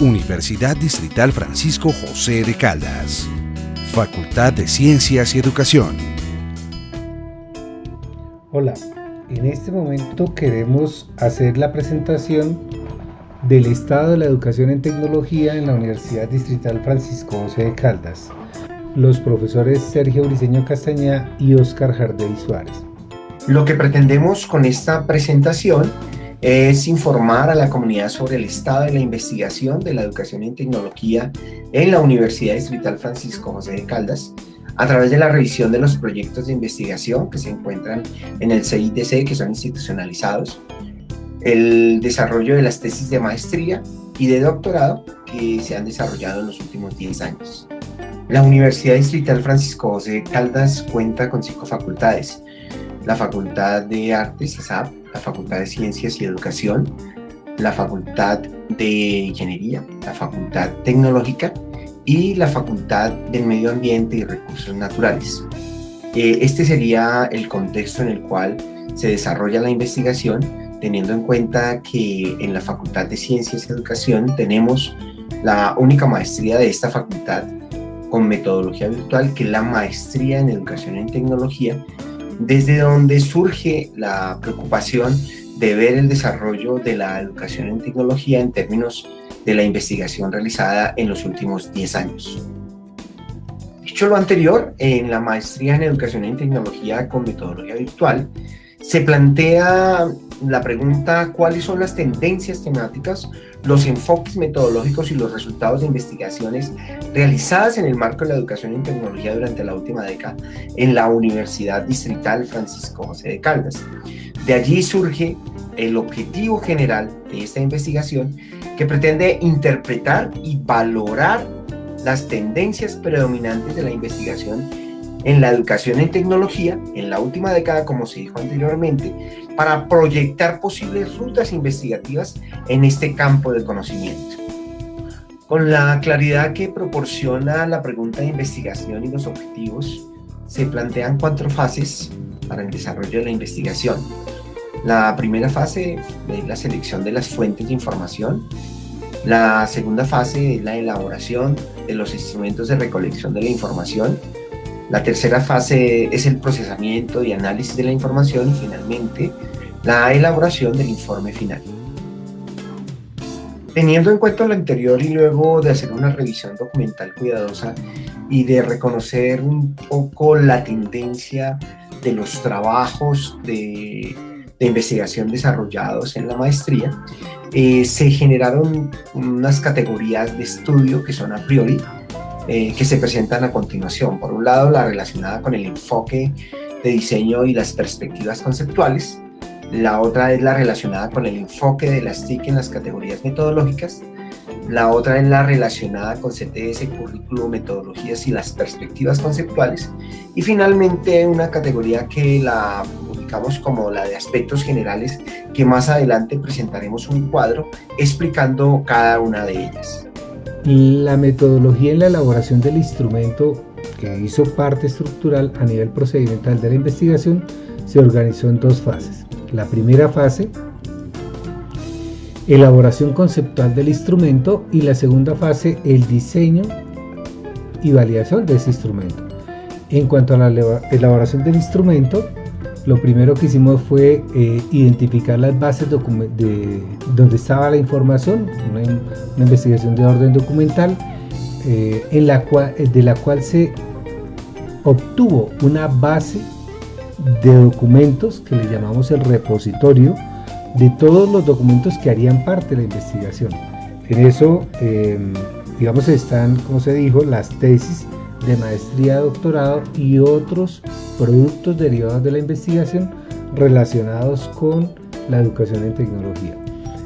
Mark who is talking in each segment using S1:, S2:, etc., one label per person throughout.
S1: Universidad Distrital Francisco José de Caldas. Facultad de Ciencias y Educación.
S2: Hola, en este momento queremos hacer la presentación del estado de la educación en tecnología en la Universidad Distrital Francisco José de Caldas. Los profesores Sergio Briceño Castañá y Óscar Jardey Suárez.
S3: Lo que pretendemos con esta presentación es informar a la comunidad sobre el estado de la investigación de la educación en tecnología en la Universidad Distrital Francisco José de Caldas a través de la revisión de los proyectos de investigación que se encuentran en el CIDC, que son institucionalizados, el desarrollo de las tesis de maestría y de doctorado que se han desarrollado en los últimos 10 años. La Universidad Distrital Francisco José de Caldas cuenta con 5 facultades: la Facultad de Artes, ASAP, la Facultad de Ciencias y Educación, la Facultad de Ingeniería, la Facultad Tecnológica y la Facultad del Medio Ambiente y Recursos Naturales. Este sería el contexto en el cual se desarrolla la investigación, teniendo en cuenta que en la Facultad de Ciencias y Educación tenemos la única maestría de esta facultad con metodología virtual, que es la Maestría en Educación en Tecnología, desde donde surge la preocupación de ver el desarrollo de la educación en tecnología en términos de la investigación realizada en los últimos 10 años. Dicho lo anterior, en la Maestría en Educación en Tecnología con metodología virtual, se plantea la pregunta: ¿cuáles son las tendencias temáticas, los enfoques metodológicos y los resultados de investigaciones realizadas en el marco de la educación en tecnología durante la última década en la Universidad Distrital Francisco José de Caldas? De allí surge el objetivo general de esta investigación, que pretende interpretar y valorar las tendencias predominantes de la investigación en la educación en tecnología en la última década, como se dijo anteriormente, para proyectar posibles rutas investigativas en este campo del conocimiento. Con la claridad que proporciona la pregunta de investigación y los objetivos, se plantean 4 fases para el desarrollo de la investigación. La primera fase es la selección de las fuentes de información. La segunda fase es la elaboración de los instrumentos de recolección de la información. La tercera fase es el procesamiento y análisis de la información y finalmente la elaboración del informe final. Teniendo en cuenta lo anterior y luego de hacer una revisión documental cuidadosa y de reconocer un poco la tendencia de los trabajos de investigación desarrollados en la maestría, se generaron unas categorías de estudio que son a priori, que se presentan a continuación. Por un lado, la relacionada con el enfoque de diseño y las perspectivas conceptuales. La otra es la relacionada con el enfoque de las TIC en las categorías metodológicas. La otra es la relacionada con CTS, currículo, metodologías y las perspectivas conceptuales. Y finalmente una categoría que la ubicamos como la de aspectos generales, que más adelante presentaremos un cuadro explicando cada una de ellas.
S2: La metodología en la elaboración del instrumento, que hizo parte estructural a nivel procedimental de la investigación, se organizó en 2 fases. La primera fase, elaboración conceptual del instrumento, y la segunda fase, el diseño y validación de ese instrumento. En cuanto a la elaboración del instrumento, lo primero que hicimos fue identificar las bases de donde estaba la información, una investigación de orden documental, de la cual se obtuvo una base de documentos que le llamamos el repositorio de todos los documentos que harían parte de la investigación. En eso, digamos, están, como se dijo, las tesis de maestría, doctorado y otros productos derivados de la investigación relacionados con la educación en tecnología.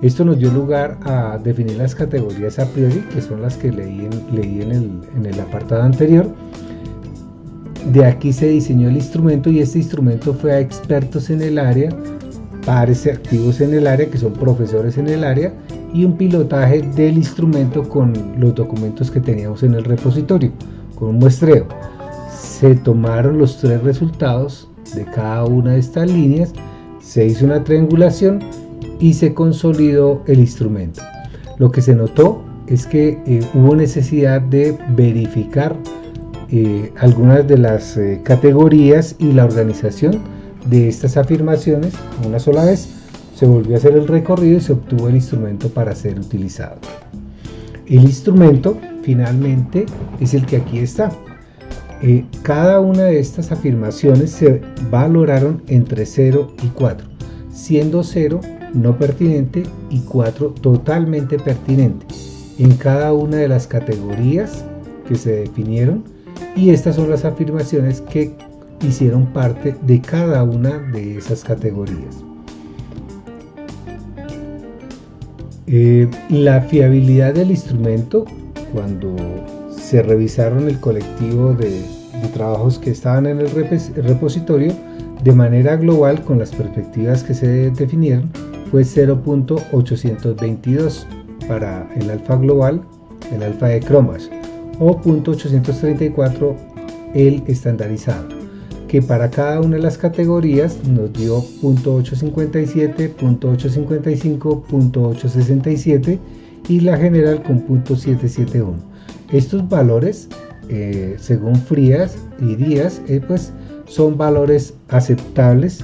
S2: Esto nos dio lugar a definir las categorías a priori, que son las que leí en el apartado anterior. De aquí se diseñó el instrumento, y este instrumento fue a expertos en el área, pares activos en el área, que son profesores en el área, y un pilotaje del instrumento con los documentos que teníamos en el repositorio, con un muestreo. Se tomaron los 3 resultados de cada una de estas líneas, se hizo una triangulación y se consolidó el instrumento. Lo que se notó es que hubo necesidad de verificar algunas de las categorías y la organización de estas afirmaciones. Una sola vez se volvió a hacer el recorrido y se obtuvo el instrumento para ser utilizado. El instrumento finalmente es el que aquí está. Cada una de estas afirmaciones se valoraron entre 0 y 4, siendo 0 no pertinente y 4 totalmente pertinente en cada una de las categorías que se definieron, y estas son las afirmaciones que hicieron parte de cada una de esas categorías. La fiabilidad del instrumento, cuando se revisaron el colectivo de trabajos que estaban en el repositorio, de manera global con las perspectivas que se definieron, fue 0.822 para el alfa global, el alfa de Chrombash, o 0.834 el estandarizado, que para cada una de las categorías nos dio 0.857, 0.855, 0.867 y la general con 0.771. Estos valores, según Frías y Díaz, pues son valores aceptables,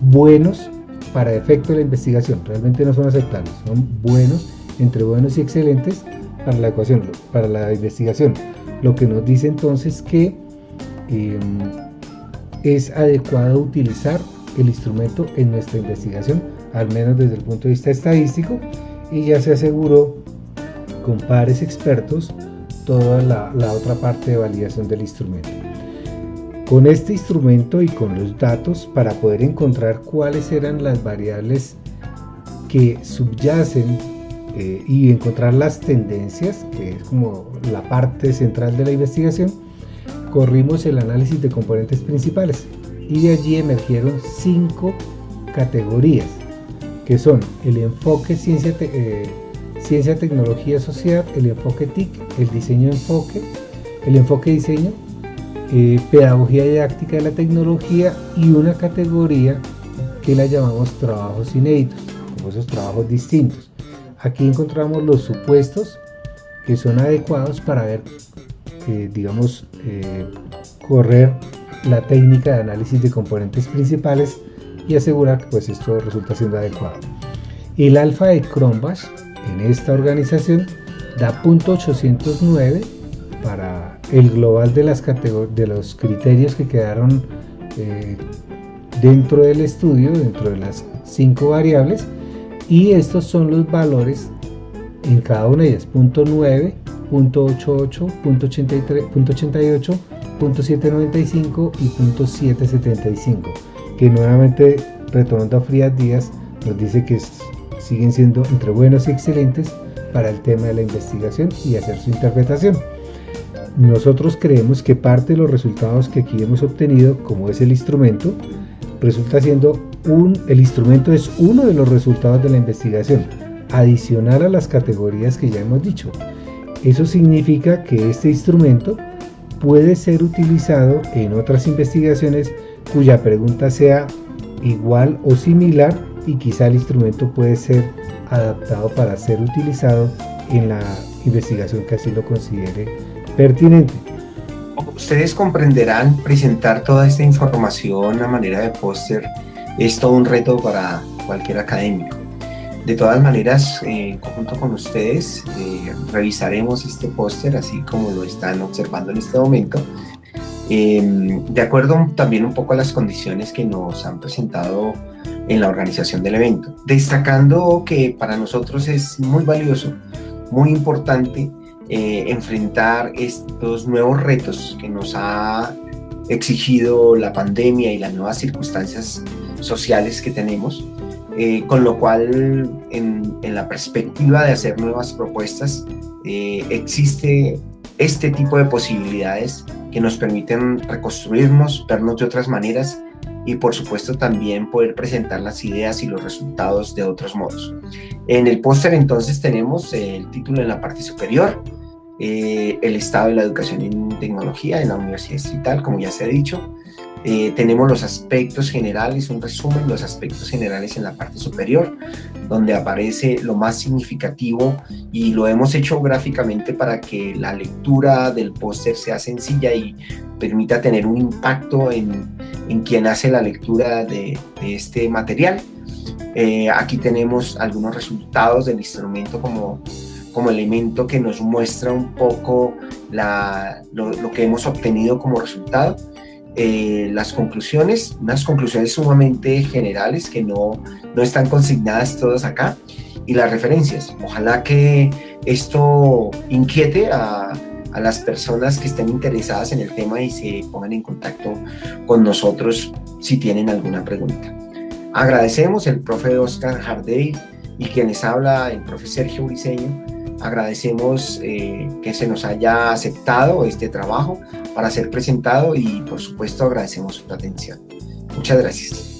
S2: buenos para efecto de la investigación. Realmente no son aceptables, son buenos, entre buenos y excelentes para la ecuación, para la investigación. Lo que nos dice entonces que es adecuado utilizar el instrumento en nuestra investigación, al menos desde el punto de vista estadístico, y ya se aseguró con pares expertos toda la otra parte de validación del instrumento. Con este instrumento y con los datos, para poder encontrar cuáles eran las variables que subyacen y encontrar las tendencias, que es como la parte central de la investigación, corrimos el análisis de componentes principales y de allí emergieron 5 categorías, que son el enfoque ciencia, tecnología, sociedad, el enfoque TIC, el diseño enfoque, el enfoque diseño, pedagogía didáctica de la tecnología, y una categoría que la llamamos trabajos inéditos, como esos trabajos distintos. Aquí encontramos los supuestos que son adecuados para ver, correr la técnica de análisis de componentes principales y asegurar que pues esto resulta siendo adecuado. El alfa de Chrombash en esta organización da 0.809 para el global de los criterios que quedaron dentro del estudio, dentro de las 5 variables, y estos son los valores en cada una de ellas: 0.9, 0.88, 0.88, 0.795 y 0.775, que nuevamente, retomando a Frías Díaz, nos dice que siguen siendo entre buenos y excelentes para el tema de la investigación y hacer su interpretación. Nosotros creemos que parte de los resultados que aquí hemos obtenido, como es el instrumento, resulta siendo el instrumento es uno de los resultados de la investigación, adicional a las categorías que ya hemos dicho. Eso significa que este instrumento puede ser utilizado en otras investigaciones cuya pregunta sea igual o similar, y quizá el instrumento puede ser adaptado para ser utilizado en la investigación que así lo considere pertinente.
S3: Ustedes comprenderán, presentar toda esta información a manera de póster es todo un reto para cualquier académico. De todas maneras, en conjunto con ustedes, revisaremos este póster así como lo están observando en este momento, de acuerdo también un poco a las condiciones que nos han presentado en la organización del evento, destacando que para nosotros es muy valioso, muy importante enfrentar estos nuevos retos que nos ha exigido la pandemia y las nuevas circunstancias sociales que tenemos, con lo cual en la perspectiva de hacer nuevas propuestas existe este tipo de posibilidades que nos permiten reconstruirnos, vernos de otras maneras y por supuesto también poder presentar las ideas y los resultados de otros modos. En el póster entonces tenemos el título en la parte superior, el estado de la educación en tecnología en la Universidad Distrital, como ya se ha dicho. Tenemos los aspectos generales, un resumen de los aspectos generales en la parte superior, donde aparece lo más significativo, y lo hemos hecho gráficamente para que la lectura del póster sea sencilla y permita tener un impacto en quien hace la lectura de este material. Aquí tenemos algunos resultados del instrumento como elemento que nos muestra un poco lo que hemos obtenido como resultado. Las conclusiones, unas conclusiones sumamente generales que no están consignadas todas acá, y las referencias. Ojalá que esto inquiete a las personas que estén interesadas en el tema y se pongan en contacto con nosotros si tienen alguna pregunta. Agradecemos el profe Oscar Jardey y quienes habla el profe Sergio Briceño. Agradecemos que se nos haya aceptado este trabajo para ser presentado, y por supuesto agradecemos su atención. Muchas gracias.